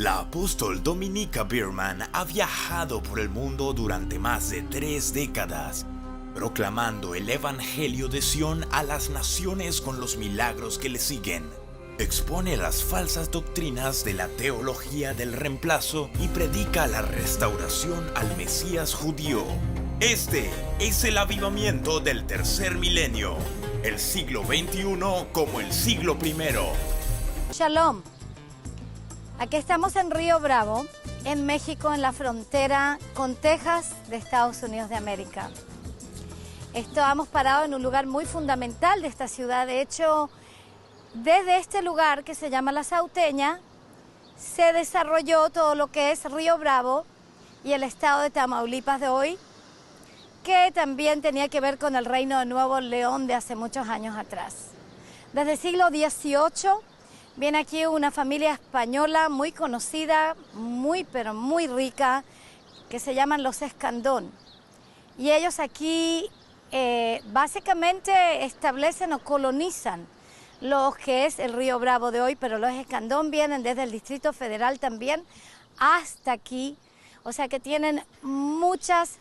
La apóstol Dominica Biermann ha viajado por el mundo durante más de 3 décadas, proclamando el Evangelio de Sion a las naciones con los milagros que le siguen. Expone las falsas doctrinas de la teología del reemplazo y predica la restauración al Mesías judío. Este es el avivamiento del tercer milenio, el siglo XXI como el siglo I. Shalom. Aquí estamos en Río Bravo, en México, en la frontera con Texas de Estados Unidos de América. Estamos parados en un lugar muy fundamental de esta ciudad. De hecho, desde este lugar que se llama La Sauteña, se desarrolló todo lo que es Río Bravo y el estado de Tamaulipas de hoy, que también tenía que ver con el reino de Nuevo León de hace muchos años atrás. Desde el siglo XVIII viene aquí una familia española muy conocida, pero muy rica, que se llaman los Escandón. Y ellos aquí básicamente establecen o colonizan lo que es el Río Bravo de hoy, pero los Escandón vienen desde el Distrito Federal también hasta aquí. O sea que tienen muchas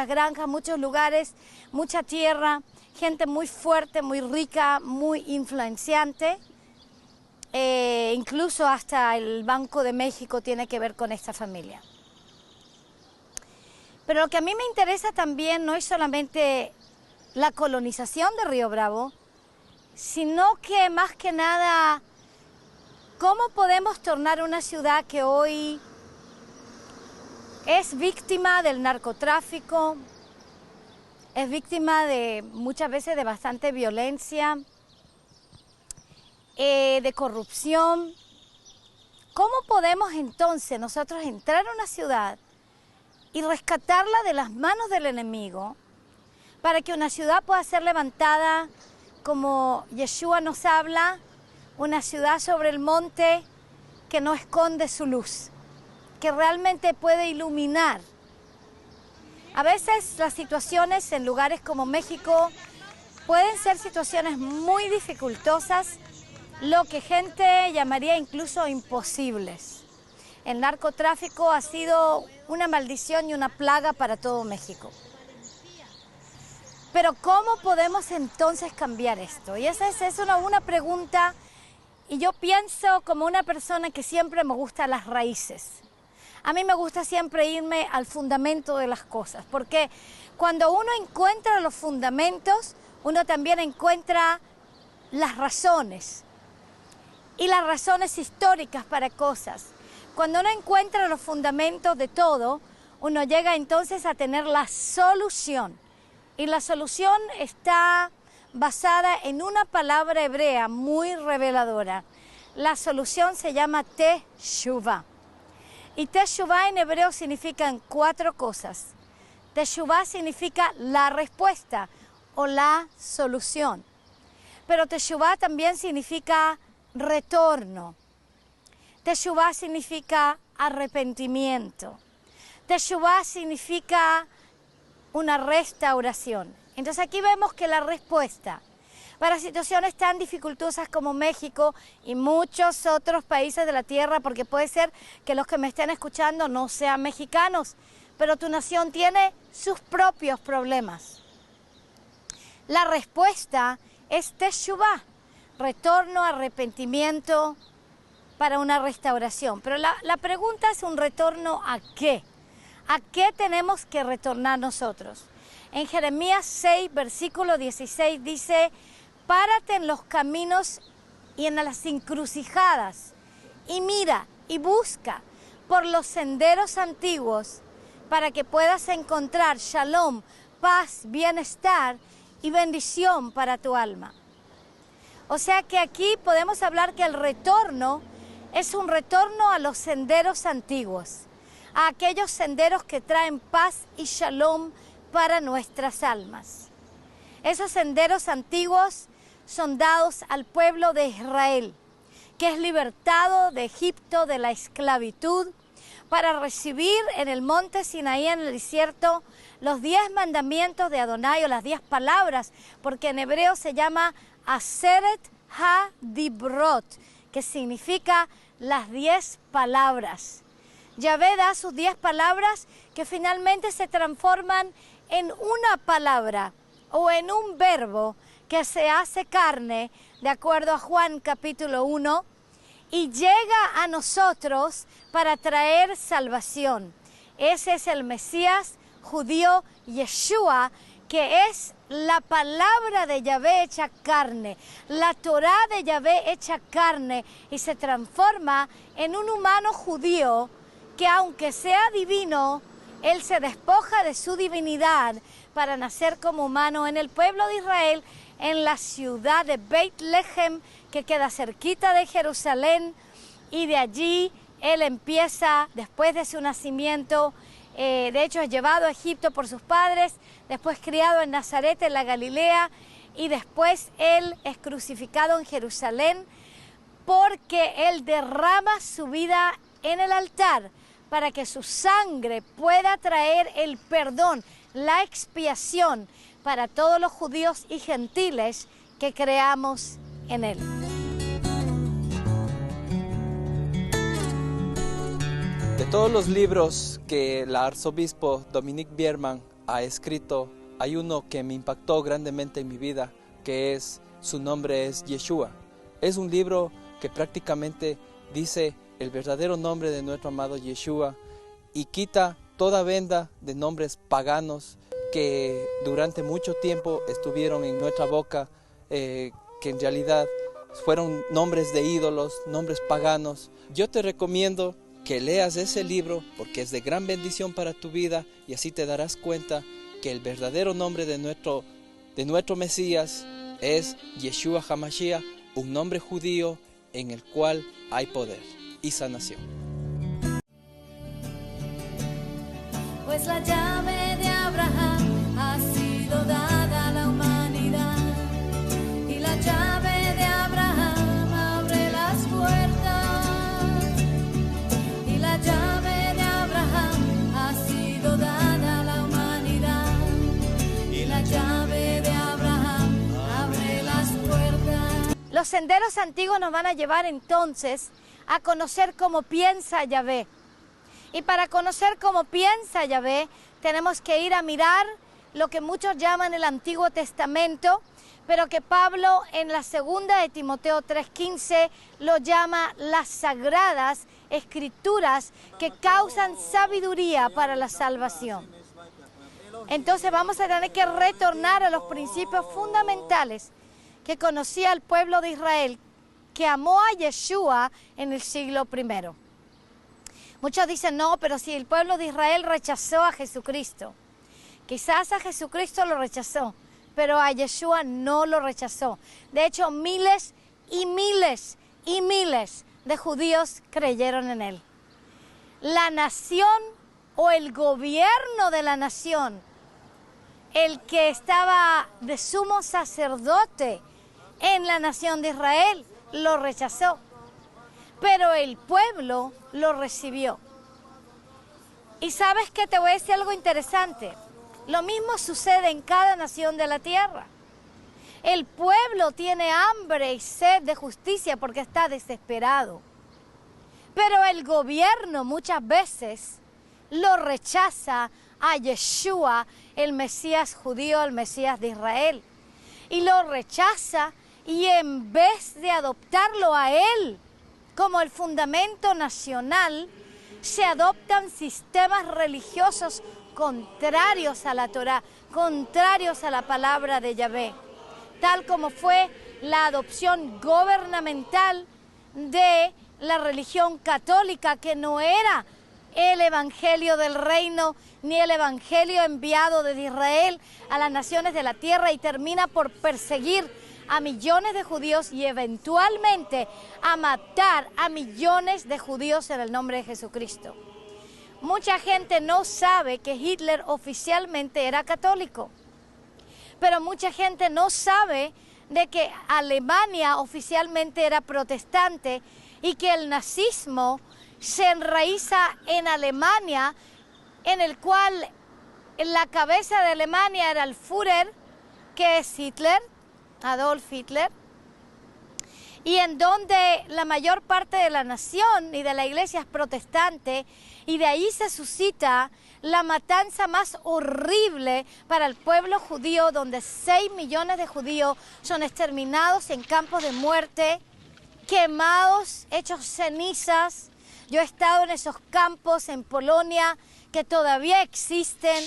granjas, muchos lugares, mucha tierra, gente muy fuerte, muy rica, muy influenciante. Incluso hasta el Banco de México tiene que ver con esta familia. Pero lo que a mí me interesa también no es solamente la colonización de Río Bravo, sino que más que nada, cómo podemos tornar una ciudad que hoy es víctima del narcotráfico, es víctima de muchas veces de bastante violencia, de corrupción. ¿Cómo podemos entonces nosotros entrar a una ciudad y rescatarla de las manos del enemigo para que una ciudad pueda ser levantada como Yeshua nos habla, una ciudad sobre el monte que no esconde su luz, que realmente puede iluminar? A veces las situaciones en lugares como México pueden ser situaciones muy dificultosas, lo que gente llamaría incluso imposibles. El narcotráfico ha sido una maldición y una plaga para todo México. Pero ¿cómo podemos entonces cambiar esto? Y esa es una pregunta, y yo pienso como una persona que siempre me gusta las raíces. A mí me gusta siempre irme al fundamento de las cosas, porque cuando uno encuentra los fundamentos, uno también encuentra las razones. Y las razones históricas para cosas. Cuando uno encuentra los fundamentos de todo, uno llega entonces a tener la solución. Y la solución está basada en una palabra hebrea muy reveladora. La solución se llama Teshuvah. Y Teshuvah en hebreo significan 4 cosas. Teshuvah significa la respuesta o la solución. Pero Teshuvah también significa retorno. Teshuvah significa arrepentimiento. Teshuvah significa una restauración. Entonces aquí vemos que la respuesta para situaciones tan dificultosas como México y muchos otros países de la tierra, porque puede ser que los que me estén escuchando no sean mexicanos, pero tu nación tiene sus propios problemas. La respuesta es Teshuvah. Retorno, arrepentimiento para una restauración. Pero la pregunta es un retorno ¿a qué? ¿A qué tenemos que retornar nosotros? En Jeremías 6, versículo 16 dice: párate en los caminos y en las encrucijadas, y mira y busca por los senderos antiguos, para que puedas encontrar shalom, paz, bienestar y bendición para tu alma. O sea que aquí podemos hablar que el retorno es un retorno a los senderos antiguos, a aquellos senderos que traen paz y shalom para nuestras almas. Esos senderos antiguos son dados al pueblo de Israel, que es libertado de Egipto, de la esclavitud, para recibir en el monte Sinaí, en el desierto, los 10 mandamientos de Adonai, o las 10 palabras, porque en hebreo se llama Aseret HaDibrot, que significa las 10 palabras. Yahvé da sus 10 palabras que finalmente se transforman en una palabra o en un verbo que se hace carne, de acuerdo a Juan capítulo 1, y llega a nosotros para traer salvación. Ese es el Mesías judío Yeshua, que es la palabra de Yahvé hecha carne, la Torá de Yahvé hecha carne, y se transforma en un humano judío que, aunque sea divino, él se despoja de su divinidad para nacer como humano en el pueblo de Israel, en la ciudad de Beit Lehem, que queda cerquita de Jerusalén, y de allí él empieza, después de su nacimiento, de hecho es llevado a Egipto por sus padres, después criado en Nazaret, en la Galilea, y después él es crucificado en Jerusalén, porque él derrama su vida en el altar para que su sangre pueda traer el perdón, la expiación para todos los judíos y gentiles que creamos en él. De todos los libros que el arzobispo Dominique Bierman ha escrito, hay uno que me impactó grandemente en mi vida, que es, su nombre es Yeshua. Es un libro que prácticamente dice el verdadero nombre de nuestro amado Yeshua y quita toda venda de nombres paganos que durante mucho tiempo estuvieron en nuestra boca, que en realidad fueron nombres de ídolos, nombres paganos. Yo te recomiendo que leas ese libro porque es de gran bendición para tu vida, y así te darás cuenta que el verdadero nombre de nuestro Mesías es Yeshua HaMashiach, un nombre judío en el cual hay poder y sanación. Pues la llave de Abraham ha sido dada a la humanidad, y la llave de Abraham abre las puertas, y la llave de Abraham ha sido dada a la humanidad, y la llave de Abraham abre las puertas. Los senderos antiguos nos van a llevar entonces a conocer cómo piensa Yahvé. Y para conocer cómo piensa Yahvé, tenemos que ir a mirar lo que muchos llaman el Antiguo Testamento, pero que Pablo en la segunda de Timoteo 3:15 lo llama las sagradas escrituras que causan sabiduría para la salvación. Entonces vamos a tener que retornar a los principios fundamentales que conocía el pueblo de Israel, que amó a Yeshua en el siglo I. Muchos dicen, no, pero si el pueblo de Israel rechazó a Jesucristo. Quizás a Jesucristo lo rechazó, pero a Yeshua no lo rechazó. De hecho, miles y miles y miles de judíos creyeron en él. La nación o el gobierno de la nación, el que estaba de sumo sacerdote en la nación de Israel, lo rechazó. Pero el pueblo lo recibió. Y sabes que te voy a decir algo interesante. Lo mismo sucede en cada nación de la tierra. El pueblo tiene hambre y sed de justicia porque está desesperado. Pero el gobierno muchas veces lo rechaza a Yeshua, el Mesías judío, el Mesías de Israel. Y lo rechaza, y en vez de adoptarlo a él como el fundamento nacional, se adoptan sistemas religiosos contrarios a la Torá, contrarios a la palabra de Yahvé, tal como fue la adopción gubernamental de la religión católica, que no era el evangelio del reino, ni el evangelio enviado desde Israel a las naciones de la tierra, y termina por perseguir a millones de judíos y eventualmente a matar a millones de judíos en el nombre de Jesucristo. Mucha gente no sabe que Hitler oficialmente era católico, pero mucha gente no sabe de que Alemania oficialmente era protestante y que el nazismo se enraiza en Alemania, en el cual la cabeza de Alemania era el Führer, que es Hitler, Adolf Hitler, y en donde la mayor parte de la nación y de la iglesia es protestante, y de ahí se suscita la matanza más horrible para el pueblo judío, donde 6 millones de judíos son exterminados en campos de muerte, quemados, hechos cenizas. Yo he estado en esos campos en Polonia que todavía existen,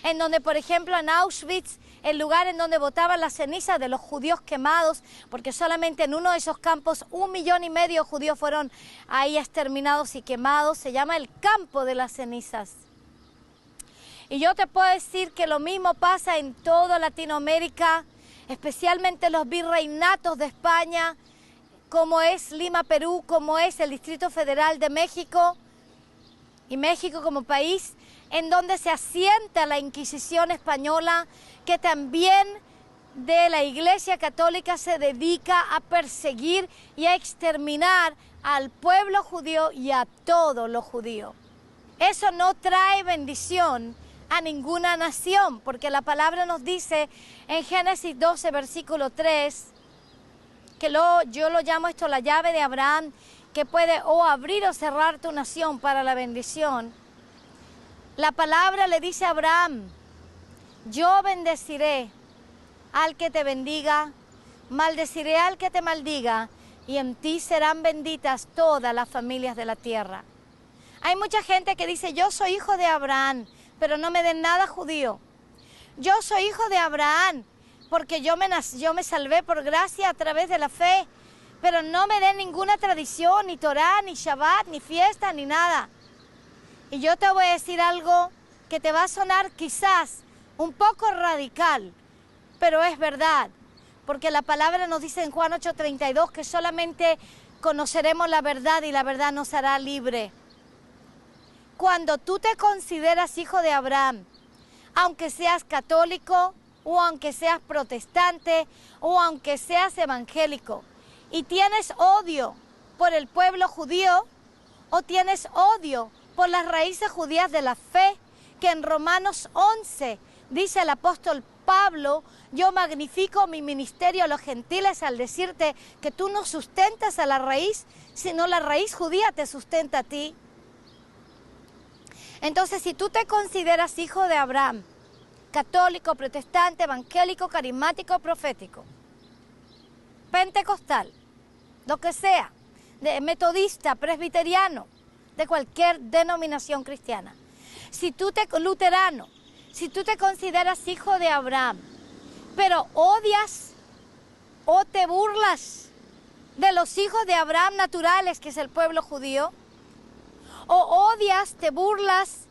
en donde, por ejemplo, en Auschwitz, el lugar en donde botaban las cenizas de los judíos quemados, porque solamente en uno de esos campos 1,5 millones de judíos fueron ahí exterminados y quemados, se llama el campo de las cenizas. Y yo te puedo decir que lo mismo pasa en toda Latinoamérica, especialmente los virreinatos de España, como es Lima, Perú, como es el Distrito Federal de México, y México como país, en donde se asienta la Inquisición española, que también de la Iglesia Católica se dedica a perseguir y a exterminar al pueblo judío y a todos los judíos. Eso no trae bendición a ninguna nación, porque la palabra nos dice en Génesis 12, versículo 3, que yo lo llamo esto la llave de Abraham, que puede o abrir o cerrar tu nación para la bendición. La palabra le dice a Abraham: yo bendeciré al que te bendiga, maldeciré al que te maldiga, y en ti serán benditas todas las familias de la tierra. Hay mucha gente que dice: yo soy hijo de Abraham, pero no me den nada judío. Yo soy hijo de Abraham porque yo me salvé por gracia a través de la fe, pero no me den ninguna tradición, ni Torah, ni Shabbat, ni fiesta, ni nada. Y yo te voy a decir algo que te va a sonar quizás un poco radical, pero es verdad, porque la palabra nos dice en Juan 8:32 que solamente conoceremos la verdad y la verdad nos hará libre. Cuando tú te consideras hijo de Abraham, aunque seas católico o aunque seas protestante o aunque seas evangélico, y tienes odio por el pueblo judío o tienes odio por las raíces judías de la fe, que en Romanos 11 dice el apóstol Pablo: yo magnifico mi ministerio a los gentiles al decirte que tú no sustentas a la raíz, sino la raíz judía te sustenta a ti. Entonces, si tú te consideras hijo de Abraham, católico, protestante, evangélico, carismático, profético, pentecostal, lo que sea, de metodista, presbiteriano, de cualquier denominación cristiana, luterano, si tú te consideras hijo de Abraham, pero odias o te burlas de los hijos de Abraham naturales, que es el pueblo judío, o odias, te burlas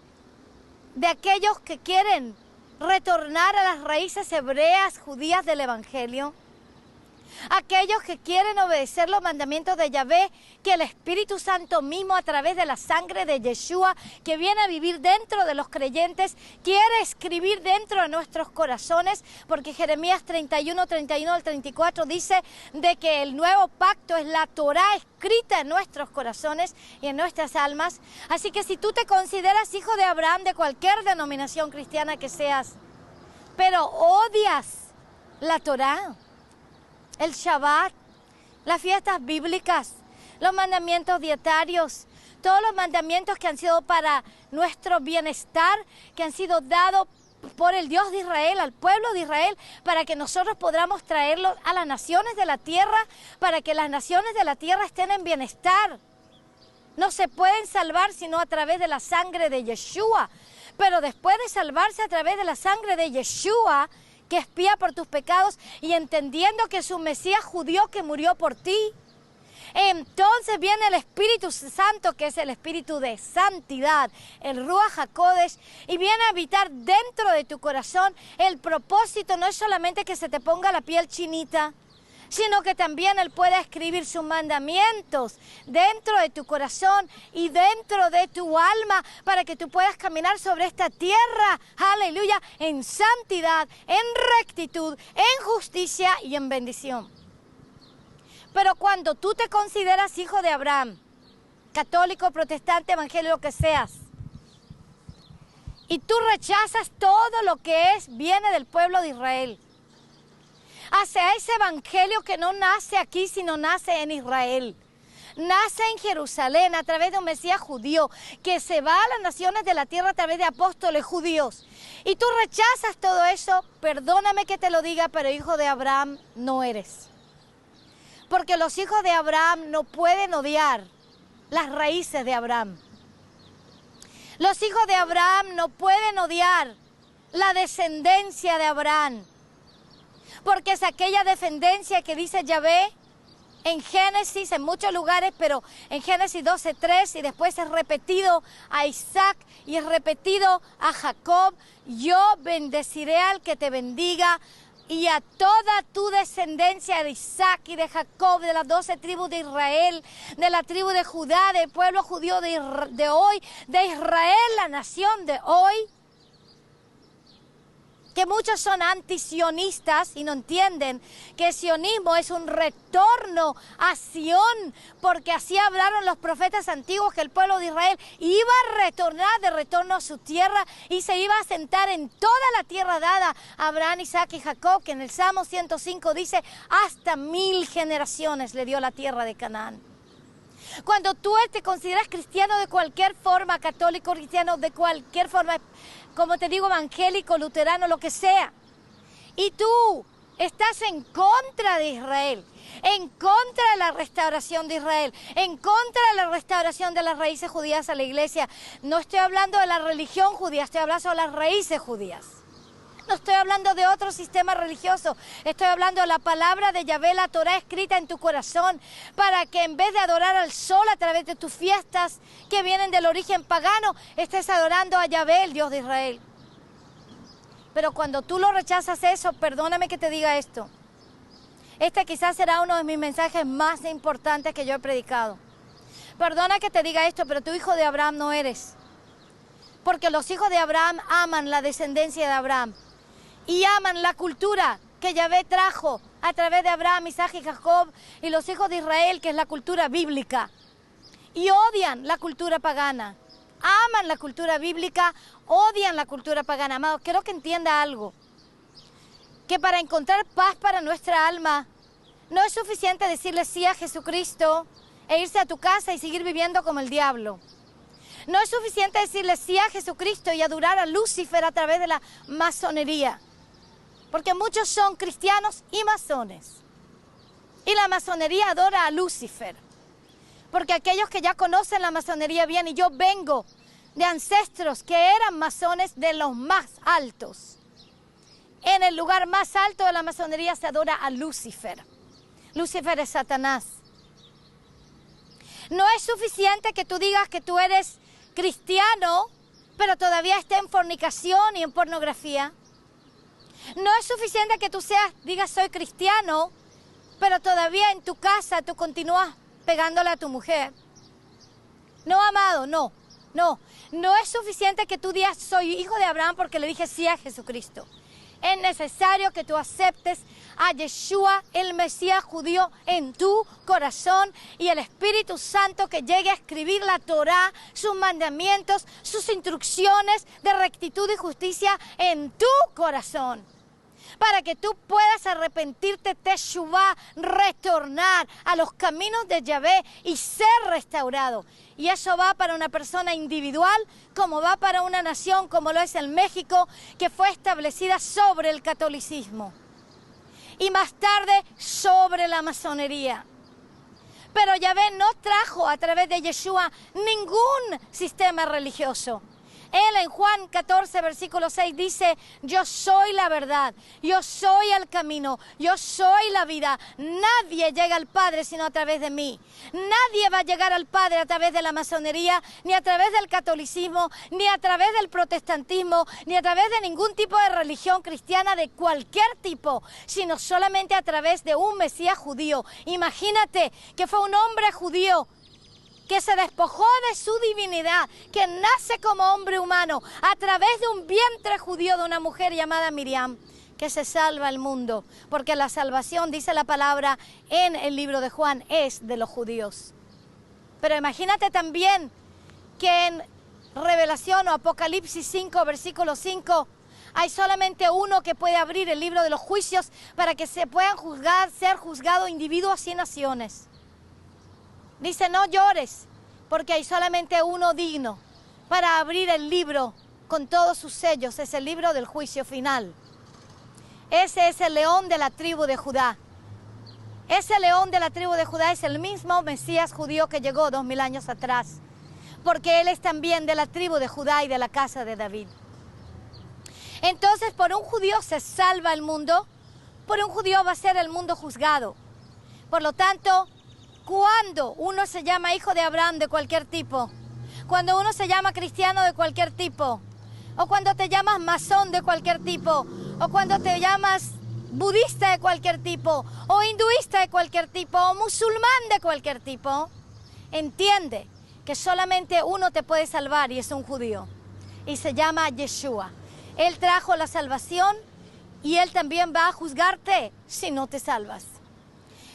de aquellos que quieren retornar a las raíces hebreas judías del Evangelio, aquellos que quieren obedecer los mandamientos de Yahvé, que el Espíritu Santo mismo, a través de la sangre de Yeshua, que viene a vivir dentro de los creyentes, quiere escribir dentro de nuestros corazones, porque Jeremías 31 al 34 dice de que el nuevo pacto es la Torá escrita en nuestros corazones y en nuestras almas. Así que si tú te consideras hijo de Abraham, de cualquier denominación cristiana que seas, pero odias la Torá, el Shabbat, las fiestas bíblicas, los mandamientos dietarios, todos los mandamientos que han sido para nuestro bienestar, que han sido dados por el Dios de Israel, al pueblo de Israel, para que nosotros podamos traerlos a las naciones de la tierra, para que las naciones de la tierra estén en bienestar. No se pueden salvar sino a través de la sangre de Yeshua, pero después de salvarse a través de la sangre de Yeshua, que expía por tus pecados, y entendiendo que es un Mesías judío que murió por ti, entonces viene el Espíritu Santo, que es el Espíritu de santidad, el Ruach HaKodesh, y viene a habitar dentro de tu corazón. El propósito no es solamente que se te ponga la piel chinita, sino que también Él pueda escribir sus mandamientos dentro de tu corazón y dentro de tu alma, para que tú puedas caminar sobre esta tierra, aleluya, en santidad, en rectitud, en justicia y en bendición. Pero cuando tú te consideras hijo de Abraham, católico, protestante, evangélico, lo que seas, y tú rechazas todo lo que viene del pueblo de Israel, hacia ese evangelio que no nace aquí, sino nace en Israel. Nace en Jerusalén a través de un Mesías judío que se va a las naciones de la tierra a través de apóstoles judíos. Y tú rechazas todo eso, perdóname que te lo diga, pero hijo de Abraham no eres. Porque los hijos de Abraham no pueden odiar las raíces de Abraham. Los hijos de Abraham no pueden odiar la descendencia de Abraham. Porque es aquella descendencia que dice Yahvé en Génesis, en muchos lugares, pero en Génesis 12:3 y después es repetido a Isaac y es repetido a Jacob. Yo bendeciré al que te bendiga y a toda tu descendencia de Isaac y de Jacob, de las 12 tribus de Israel, de la tribu de Judá, del pueblo judío de hoy, de Israel, la nación de hoy. Que muchos son antisionistas y no entienden que el sionismo es un retorno a Sión, porque así hablaron los profetas antiguos que el pueblo de Israel iba a retornar de retorno a su tierra y se iba a sentar en toda la tierra dada a Abraham, Isaac y Jacob, que en el Salmo 105 dice hasta 1000 generaciones le dio la tierra de Canaán. Cuando tú te consideras cristiano de cualquier forma, católico, cristiano de cualquier forma, como te digo, evangélico, luterano, lo que sea, y tú estás en contra de Israel, en contra de la restauración de Israel, en contra de la restauración de las raíces judías a la iglesia, no estoy hablando de la religión judía, estoy hablando de las raíces judías. No estoy hablando de otro sistema religioso, estoy hablando de la palabra de Yahvé, la Torah escrita en tu corazón, para que en vez de adorar al sol a través de tus fiestas que vienen del origen pagano, estés adorando a Yahvé, el Dios de Israel. Pero cuando tú lo rechazas eso, perdóname que te diga esto, este quizás será uno de mis mensajes más importantes que yo he predicado. Perdona que te diga esto, pero tu hijo de Abraham no eres. Porque los hijos de Abraham aman la descendencia de Abraham. Y aman la cultura que Yahvé trajo a través de Abraham, Isaac y Jacob y los hijos de Israel, que es la cultura bíblica. Y odian la cultura pagana. Aman la cultura bíblica, odian la cultura pagana. Amado, quiero que entienda algo. Que para encontrar paz para nuestra alma, no es suficiente decirle sí a Jesucristo e irse a tu casa y seguir viviendo como el diablo. No es suficiente decirle sí a Jesucristo y adorar a Lucifer a través de la masonería. Porque muchos son cristianos y masones. Y la masonería adora a Lucifer. Porque aquellos que ya conocen la masonería bien, y yo vengo de ancestros que eran masones de los más altos. En el lugar más alto de la masonería se adora a Lucifer. Lucifer es Satanás. No es suficiente que tú digas que tú eres cristiano, pero todavía estés en fornicación y en pornografía. No es suficiente que tú digas soy cristiano, pero todavía en tu casa tú continúas pegándole a tu mujer. No, amado, no. No es suficiente que tú digas soy hijo de Abraham porque le dije sí a Jesucristo. Es necesario que tú aceptes a Yeshua, el Mesías judío, en tu corazón y el Espíritu Santo que llegue a escribir la Torá, sus mandamientos, sus instrucciones de rectitud y justicia en tu corazón. Para que tú puedas arrepentirte, teshuvá, retornar a los caminos de Yahvé y ser restaurado. Y eso va para una persona individual, como va para una nación, como lo es el México, que fue establecida sobre el catolicismo. Y más tarde sobre la masonería. Pero Yahvé no trajo a través de Yeshua ningún sistema religioso. Él en Juan 14, versículo 6 dice, yo soy la verdad, yo soy el camino, yo soy la vida. Nadie llega al Padre sino a través de mí. Nadie va a llegar al Padre a través de la masonería, ni a través del catolicismo, ni a través del protestantismo, ni a través de ningún tipo de religión cristiana de cualquier tipo, sino solamente a través de un Mesías judío. Imagínate que fue un hombre judío que se despojó de su divinidad, que nace como hombre humano a través de un vientre judío de una mujer llamada Miriam, que se salva el mundo, porque la salvación, dice la palabra en el libro de Juan, es de los judíos. Pero imagínate también que en Revelación o Apocalipsis 5, versículo 5, Hay solamente uno que puede abrir el libro de los juicios para que se puedan ser juzgados individuos y naciones. Dice, no llores, porque hay solamente uno digno para abrir el libro con todos sus sellos. Es el libro del juicio final. Ese es el león de la tribu de Judá. Ese león de la tribu de Judá es el mismo Mesías judío que llegó 2000 años atrás, porque él es también de la tribu de Judá y de la casa de David. Entonces, por un judío se salva el mundo, por un judío va a ser el mundo juzgado. Por lo tanto, cuando uno se llama hijo de Abraham de cualquier tipo, cuando uno se llama cristiano de cualquier tipo, o cuando te llamas masón de cualquier tipo, o cuando te llamas budista de cualquier tipo, o hinduista de cualquier tipo, o musulmán de cualquier tipo, entiende que solamente uno te puede salvar y es un judío, y se llama Yeshua. Él trajo la salvación y Él también va a juzgarte si no te salvas.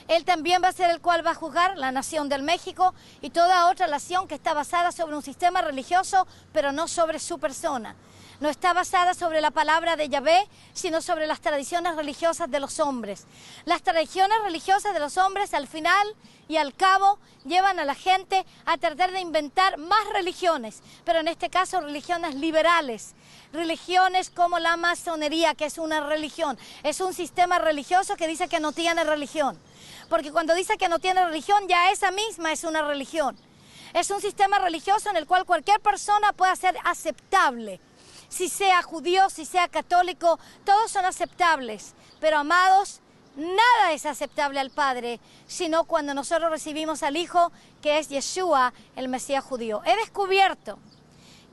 Él también va a ser el cual va a juzgar la nación del México y toda otra nación que está basada sobre un sistema religioso, pero no sobre su persona. No está basada sobre la palabra de Yahvé, sino sobre las tradiciones religiosas de los hombres. Las tradiciones religiosas de los hombres al final y al cabo llevan a la gente a tratar de inventar más religiones, pero en este caso religiones liberales, religiones como la masonería, que es una religión, es un sistema religioso que dice que no tiene religión, porque cuando dice que no tiene religión, ya esa misma es una religión. Es un sistema religioso en el cual cualquier persona puede ser aceptable. Si sea judío, si sea católico, todos son aceptables. Pero amados, nada es aceptable al Padre, sino cuando nosotros recibimos al Hijo, que es Yeshua, el Mesías judío. He descubierto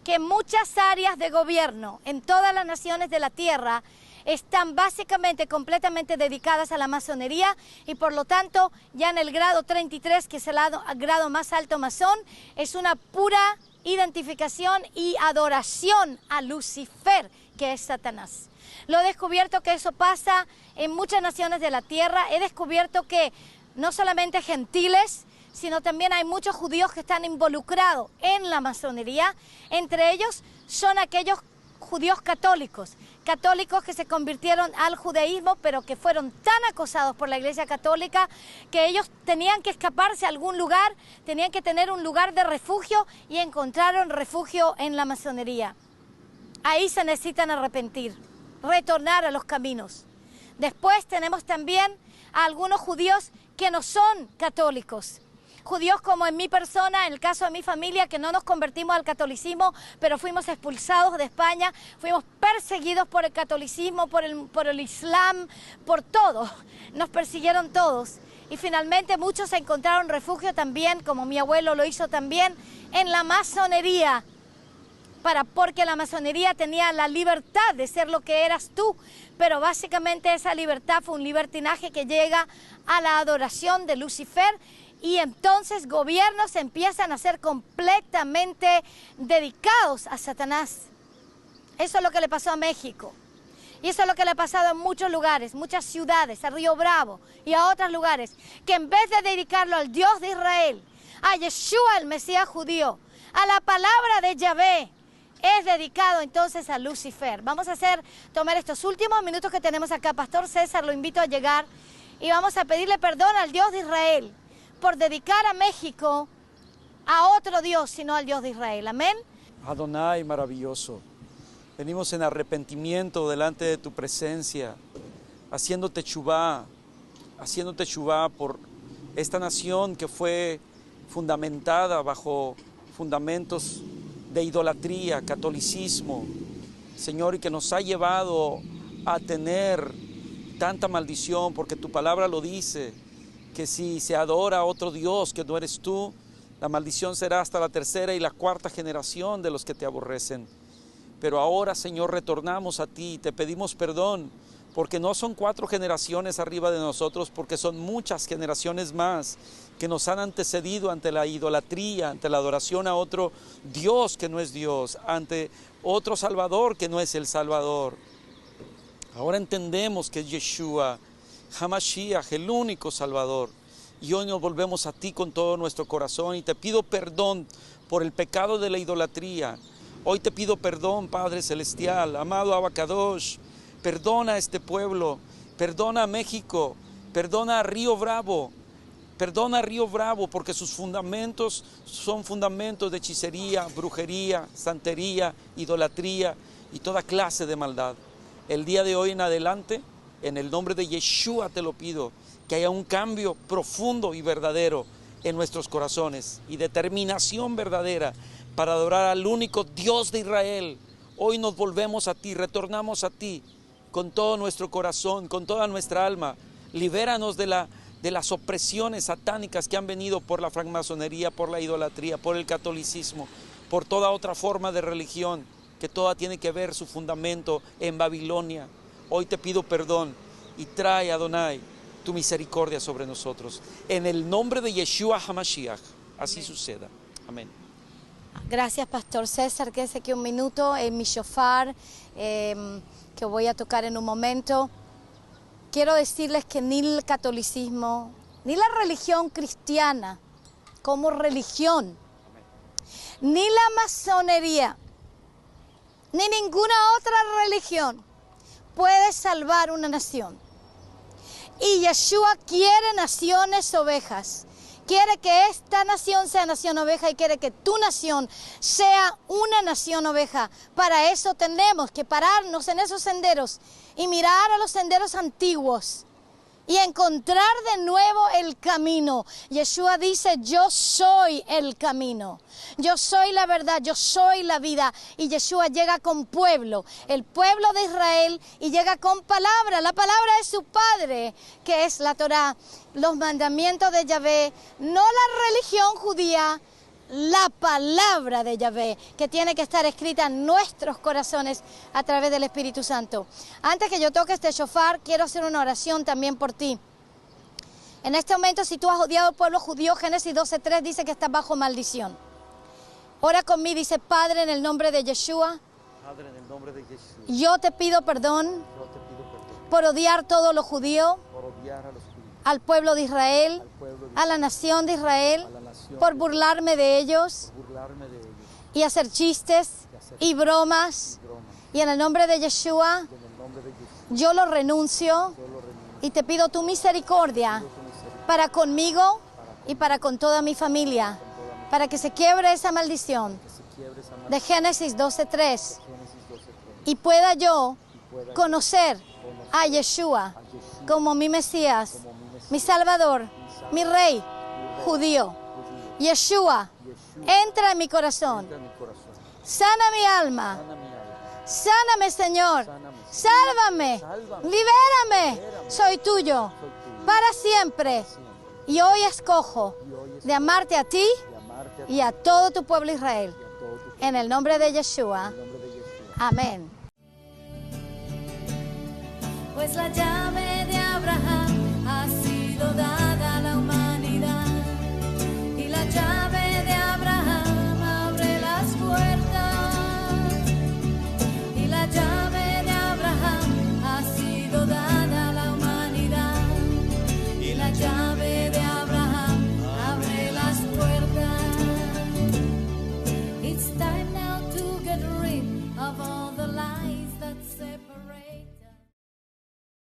que muchas áreas de gobierno en todas las naciones de la tierra están básicamente completamente dedicadas a la masonería y por lo tanto ya en el grado 33, que es el grado más alto masón, es una pura identificación y adoración a Lucifer, que es Satanás. Lo he descubierto que eso pasa en muchas naciones de la tierra. He descubierto que no solamente gentiles, sino también hay muchos judíos que están involucrados en la masonería. Entre ellos son aquellos judíos católicos que se convirtieron al judaísmo, pero que fueron tan acosados por la Iglesia Católica que ellos tenían que escaparse a algún lugar, tenían que tener un lugar de refugio y encontraron refugio en la masonería. Ahí se necesitan arrepentir, retornar a los caminos. Después tenemos también a algunos judíos que no son católicos. Judíos como en mi persona, en el caso de mi familia, que no nos convertimos al catolicismo, pero fuimos expulsados de España, fuimos perseguidos por el catolicismo, por el islam, por todo. Nos persiguieron todos. Y finalmente muchos encontraron refugio también, como mi abuelo lo hizo también, en la masonería. Porque la masonería tenía la libertad de ser lo que eras tú, pero básicamente esa libertad fue un libertinaje que llega a la adoración de Lucifer. Y entonces gobiernos empiezan a ser completamente dedicados a Satanás. Eso es lo que le pasó a México. Y eso es lo que le ha pasado en muchos lugares, muchas ciudades, a Río Bravo y a otros lugares, que en vez de dedicarlo al Dios de Israel, a Yeshua, el Mesías judío, a la palabra de Yahvé, es dedicado entonces a Lucifer. Vamos a tomar estos últimos minutos que tenemos acá. Pastor César, lo invito a llegar y vamos a pedirle perdón al Dios de Israel por dedicar a México a otro Dios, sino al Dios de Israel. Amén. Adonai, maravilloso. Venimos en arrepentimiento delante de tu presencia, haciendo techubá por esta nación que fue fundamentada bajo fundamentos de idolatría, catolicismo, Señor, y que nos ha llevado a tener tanta maldición, porque tu palabra lo dice, que si se adora a otro Dios que no eres tú, la maldición será hasta la tercera y la cuarta generación de los que te aborrecen. Pero ahora, Señor, retornamos a ti y te pedimos perdón, porque no son 4 generaciones arriba de nosotros, porque son muchas generaciones más que nos han antecedido ante la idolatría, ante la adoración a otro Dios que no es Dios, ante otro Salvador que no es el Salvador. Ahora entendemos que es Yeshua, Hamashiach, el único Salvador. Y hoy nos volvemos a ti con todo nuestro corazón y te pido perdón por el pecado de la idolatría. Hoy te pido perdón, Padre Celestial, amado Abacadosh, perdona a este pueblo, perdona a México, perdona a Río Bravo, porque sus fundamentos son fundamentos de hechicería, brujería, santería, idolatría y toda clase de maldad. El día de hoy en adelante, en el nombre de Yeshua te lo pido, que haya un cambio profundo y verdadero en nuestros corazones y determinación verdadera para adorar al único Dios de Israel. Hoy nos volvemos a ti, retornamos a ti con todo nuestro corazón, con toda nuestra alma. Libéranos de las opresiones satánicas que han venido por la francmasonería, por la idolatría, por el catolicismo, por toda otra forma de religión, que toda tiene que ver su fundamento en Babilonia. Hoy te pido perdón y trae, Adonai, tu misericordia sobre nosotros. En el nombre de Yeshua HaMashiach, así suceda. Amén. Gracias, Pastor César. Quédese aquí un minuto en mi shofar, que voy a tocar en un momento. Quiero decirles que ni el catolicismo, ni la religión cristiana como religión, ni la masonería, ni ninguna otra religión puede salvar una nación. Y Yeshua quiere naciones ovejas. Quiere que esta nación sea nación oveja y quiere que tu nación sea una nación oveja. Para eso tenemos que pararnos en esos senderos y mirar a los senderos antiguos y encontrar de nuevo el camino. Yeshua dice, yo soy el camino, yo soy la verdad, yo soy la vida. Y Yeshua llega con pueblo, el pueblo de Israel, y llega con palabra. La palabra es su Padre, que es la Torá, los mandamientos de Yahvé, no la religión judía, la palabra de Yahvé, que tiene que estar escrita en nuestros corazones a través del Espíritu Santo. Antes que yo toque este shofar, quiero hacer una oración también por ti. En este momento, si tú has odiado al pueblo judío, Génesis 12:3 dice que estás bajo maldición. Ora conmigo, dice: Padre, en el nombre de Yeshua, Padre, en el nombre de Jesús, yo te pido perdón yo te pido perdón por odiar todo lo judío, por odiar a los judíos, al pueblo de Israel, al pueblo de a la nación de Israel, a la nación, por burlarme de ellos por burlarme de ellos y hacer chistes y bromas. y bromas. Y en el nombre de Yeshua, Y en el nombre de Jesús, yo lo renuncio yo lo renuncio. y te pido tu misericordia para conmigo y para con toda mi familia, para que se quiebre esa maldición Que se quiebre esa de Génesis 12:3 Génesis 12:3 y pueda yo pueda conocer a Yeshua como mi Mesías, mi Salvador, mi Rey judío. Yeshua, entra en mi corazón, entra en mi corazón, sana mi alma, sana mi alma, sáname, Señor, sáname, sálvame, sálvame, libérame, libérame. soy tuyo soy tuyo para siempre. siempre. Y hoy escojo Y hoy es de amarte a ti de amarte a ti y a todo tu pueblo Israel. y a todo tu pueblo. En el nombre de Yeshua. En el nombre de Jesús. Amén. Pues la llave